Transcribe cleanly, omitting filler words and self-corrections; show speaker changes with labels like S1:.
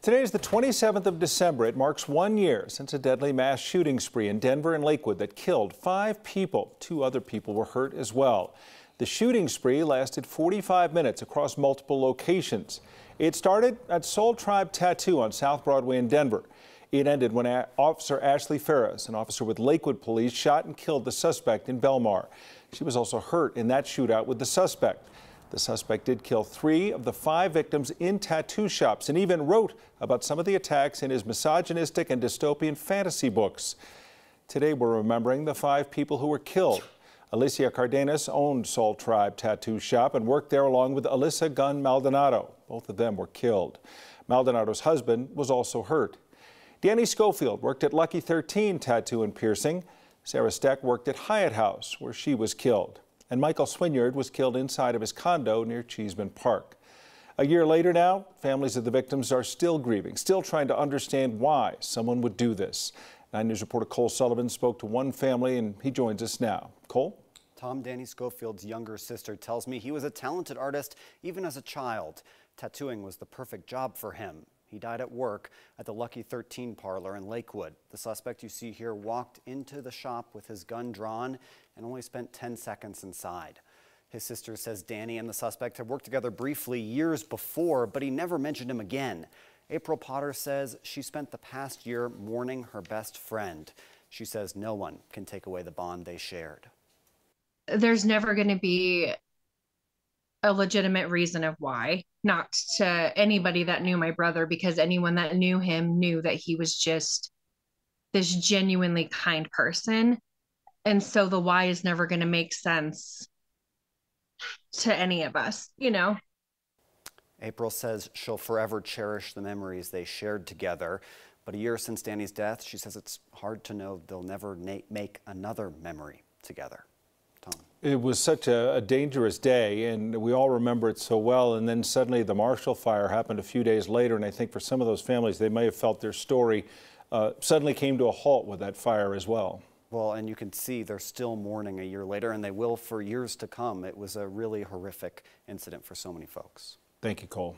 S1: Today is the 27th of December. It marks 1 year since a deadly mass shooting spree in Denver and Lakewood that killed 5 people. 2 other people were hurt as well. The shooting spree lasted 45 minutes across multiple locations. It started at Soul Tribe Tattoo on South Broadway in Denver. It ended when Officer Ashley Ferris, an officer with Lakewood Police, shot and killed the suspect in Belmar. She was also hurt in that shootout with the suspect. The suspect did kill 3 of the 5 victims in tattoo shops and even wrote about some of the attacks in his misogynistic and dystopian fantasy books. Today we're remembering the 5 people who were killed. Alicia Cardenas owned Soul Tribe Tattoo Shop and worked there along with Alyssa Gunn Maldonado. Both of them were killed. Maldonado's husband was also hurt. Danny Schofield worked at Lucky 13 Tattoo and Piercing. Sarah Steck worked at Hyatt House, where she was killed. And Michael Swinyard was killed inside of his condo near Cheeseman Park. A year later now, families of the victims are still grieving, still trying to understand why someone would do this. 9 News reporter Cole Sullivan spoke to one family, and he joins us now. Cole?
S2: Tom, Danny Schofield's younger sister, tells me he was a talented artist even as a child. Tattooing was the perfect job for him. He died at work at the Lucky 13 parlor in Lakewood. The suspect you see here walked into the shop with his gun drawn and only spent 10 seconds inside. His sister says Danny and the suspect had worked together briefly years before, but he never mentioned him again. April Potter says she spent the past year mourning her best friend. She says no one can take away the bond they shared.
S3: There's never going to be a legitimate reason of why, not to anybody that knew my brother, because anyone that knew him knew that he was just this genuinely kind person. And so the why is never going to make sense to any of us, you know.
S2: April says she'll forever cherish the memories they shared together. But a year since Danny's death, she says it's hard to know they'll never make another memory together. Tom.
S1: It was such a dangerous day, and we all remember it so well. And then suddenly the Marshall Fire happened a few days later, and I think for some of those families, they may have felt their story suddenly came to a halt with that fire as well.
S2: Well, and you can see they're still mourning a year later, and they will for years to come. It was a really horrific incident for so many folks.
S1: Thank you, Cole.